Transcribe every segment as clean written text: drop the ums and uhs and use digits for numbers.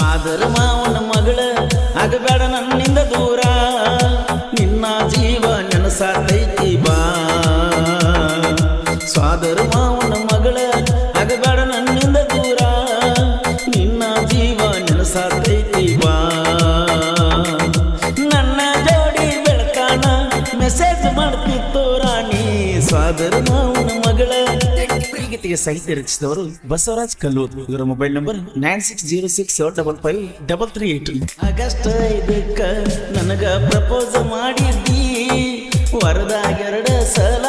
ಸ್ವಾದರ ಮಾವನ ಮಗಳ ಆಗಬೇಡ ನನ್ನಿಂದ ದೂರ ನಿನ್ನ ಜೀವ ನೆನಸಾತೈತಿ ಬಾ ಸ್ವಾದರ ಮಾವನ ಮಗಳ ಆಗಬೇಡ ನನ್ನಿಂದ ದೂರ ನಿನ್ನ ಜೀವ ನೆನಸಾತೈತಿ ಬಾ ನನ್ನ ಜೋಡಿ ಬೆಳಕಾನ ಮೆಸೇಜ್ ಮಾಡ್ತಿತ್ತು ರಾಣಿ ಸ್ವಾದರ ಮಾವನ ಮಗಳ ಗೀತೆಗೆ ಸಾಹಿತ್ಯ ರಚಿಸಿದವರು ಬಸವರಾಜ್ ಕಲ್ಲೂರ್. ಇವರ ಮೊಬೈಲ್ ನಂಬರ್ 9606755338. ಆಗಸ್ಟ್ 5ಕ್ಕ ನನಗ ಪ್ರಪೋಸ್ ಮಾಡಿದ್ದಿ ವರದಾಗ 2 ಸಲ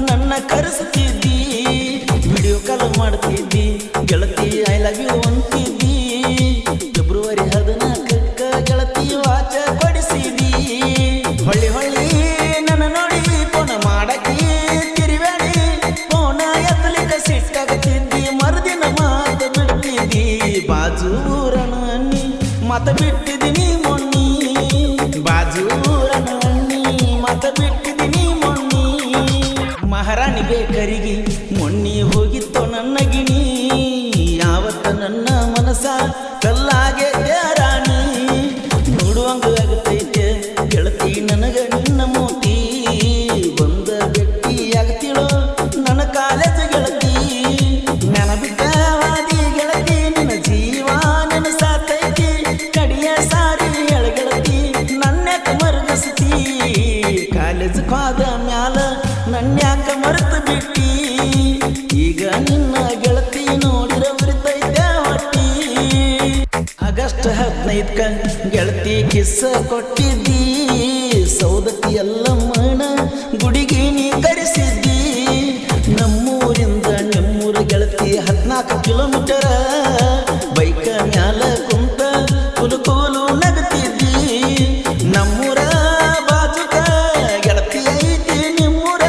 ನನ್ನ ಕರೆಸುತ್ತಿದ್ದಿ ವಿಡಿಯೋ ಕಾಲ್ ಮಾಡ್ತಿದ್ದಿ ಗೆಳತಿ ಐ ಲವ್ ಯು ಅಂತಿದ್ದಿ ಫೆಬ್ರವರಿ 14ಕ್ಕ ಗೆಳತಿ ವಾಚ ಕೊಡಿಸಿದಿ ಹೊಳ್ಳಿ ಹೊಳ್ಳಿ ನನ್ನ ನೋಡಿ ಫೋನ್ ಮಾಡಕಿ ತಿರುವೇಳಿ ಫೋನ ಎತ್ತಲಿಕ್ಕೆ ಸಿಟ್ಟಾಗತ್ತಿದ್ದಿ ಮರುದಿನ ಮಾತು ಬಿಡ್ತಿದ್ದಿ ಬಾಜೂರನ ಅನ್ನಿ ಮತ ಬಿಟ್ಟಿದ್ದೀನಿ ಮೊನ್ನಿ ಬಾಜೂರನ ಅನ್ನಿ ಮತ ಬಿಟ್ಟಿದ್ದೀನಿ ಮೊನ್ನಿ ಮಹಾರಾಣಿ ಬೇಕರಿಗೆ ಮೊನ್ನಿ ಹೋಗಿತ್ತು ನನ್ನ ಗಿಣಿ ಯಾವತ್ತ ನನ್ನ ಮನಸ ಕಲ್ಲಾಗೆ ರಾಣಿ ನೋಡುವಂಗ ಆಗತೈತೆ ಗೆಳತಿ ನನಗ ನಿನ್ನ ಮೋತಿ ಬಂದ ಭೇಟಿ ಆಗತಿಳೋ ನನ್ನ ಕಾಲೇಜ್ ಗೆಳತಿ ನನ್ನ ಬಿಟ್ಟವಾದಿ ಗೆಳತಿ ನಿನ್ನ ಜೀವ ನೆನಸಾತೈತಿ ಕಡಿಯ ಸಾರಿ ಗೆಳತಿ ನನ್ಯಾಕ ಮರುಗಿಸ್ತಿ ಕಾಲೇಜ್ ಹೋದ ಮ್ಯಾಲ ನನ್ಯಾಕ ಮರೆತು ಬಿಟ್ಟಿ ಈಗ ನಿನ್ನ ಗೆಳತಿ ನೋಡಿರ ಉರಿತೈತೆ ಹೊಟ್ಟಿ ಆಗಸ್ಟ್ 15ಕ್ಕ ಗೆಳತಿ ಕಿಸ್ಸ ಕೊಟ್ಟಿದ್ದಿ ಸೌದತ್ತಿ ಎಲ್ಲಮ್ಮನ ಗುಡಿಗೆ ನೀ ಕರೆಸಿದ್ದಿ ನಮ್ಮೂರಿಂದ ನಿಮ್ಮೂರ ಗೆಳತಿ 14 ಕಿಲೋಮೀಟರ್ ಬೈಕ ಮ್ಯಾಲ ಕುಂತ ಕುಲು ನಗತಿದ್ದಿ ನಮ್ಮೂರ ಬಾಜುಕ ಗೆಳತಿ ಐತಿ ನಿಮ್ಮೂರ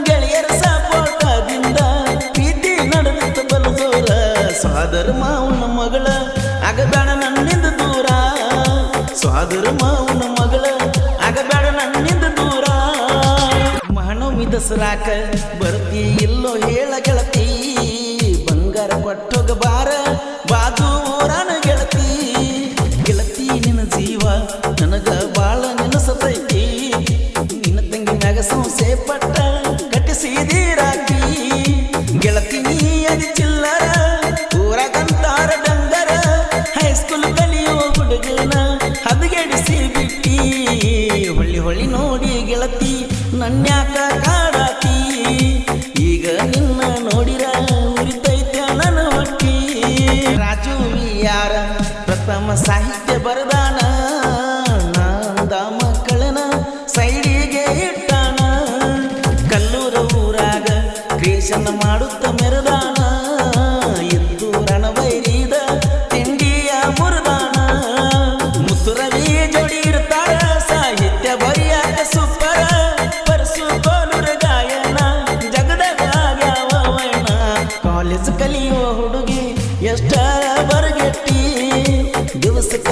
ಗೆಳೆಯರ ಸಪೋಟದಿಂದ ಪ್ರೀತಿ ನಡೆದಿತ್ತು ಬಲು ಜೋರ ಸ್ವಾದರ ಮಾವನ ಮಗಳ ಆಗಬೇಡ ನನ್ನಿಂದ ದೂರ ಸ್ವಾದರ ಮಾವನ ಮಗಳ ಆಗಬೇಡ ನನ್ನಿಂದ ದೂರ ಮಹಾನವಮಿ ದಸರಾಕ ಬರ್ತಿ ಇಲ್ಲೋ ಹೇಳ ಗೆಳತಿ ಬಂಗಾರ ಕೊಟ್ಟೋಗ ಬಾರ ಬಾಜು ಊರನ ಗೆಳತಿ ಗೆಳತಿ ನಿನ್ನ ಜೀವ ನನಗ ಬಾಳ ನೆನಸತೈತಿ ನಿನ್ನ ತಂಗಿ ಮ್ಯಾಗ ಸಂಸೆ ಪಟ್ಟ ಕಟ್ಟಿಸಿದಿ ರಾಕಿ ಗೆಳತಿ ನೀ ಅದಿ ಚಿಲ್ಲರ ಊರಾಗಂತಾರ ಡಂಗರ ಹೈಸ್ಕೂಲ್ ಕಲಿಯೋ ಹುಡುಗನ ಹದಗೆಡಿಸಿ ಬಿಟ್ಟಿ ಹೊಳ್ಳಿ ಹೊಳ್ಳಿ ನೋಡಿ ಗೆಳತಿ ನನ್ಯಾಕ ಕಾಡಾತಿ ಈಗ ನಿನ್ನ ನೋಡಿರ ಉರಿತೈತೆ ನನ್ನ ಹೊಟ್ಟಿ ರಾಜು ಯಾರ ಪ್ರಥಮ ಸಾಹಿತ್ಯ ಬರದಾನ ನಾಂದ ಮಕ್ಕಳನ ಸೈಡಿಗೆ ಇಟ್ಟಾನ ಕಲ್ಲೂರ ಊರಾಗ ಕ್ರಿಯೇಷನ್ ಮಾಡುತ್ತ ಮೆರದಾನ ಎದ್ದು ರಣವೈರಿದ ತಿಂಡಿಯ ಮುರದಾನ ಮುತ್ತುರವಿ ಜೋಡಿ ಇರ್ತಾರ ಸಾಹಿತ್ಯ ಬರಿಯಾಕ ಸೂಪರ ಪರಸು ಕೋಲುರ ಗಾಯನ ಜಗದಾಗ ಆಗ್ಯಾವ ವಯನ ಕಾಲೇಜ್ ಕಲಿಯುವ ಹುಡುಗಿ ಎಷ್ಟರ ಬರಗೆಟ್ಟಿ ದಿವಸಕ್ಕ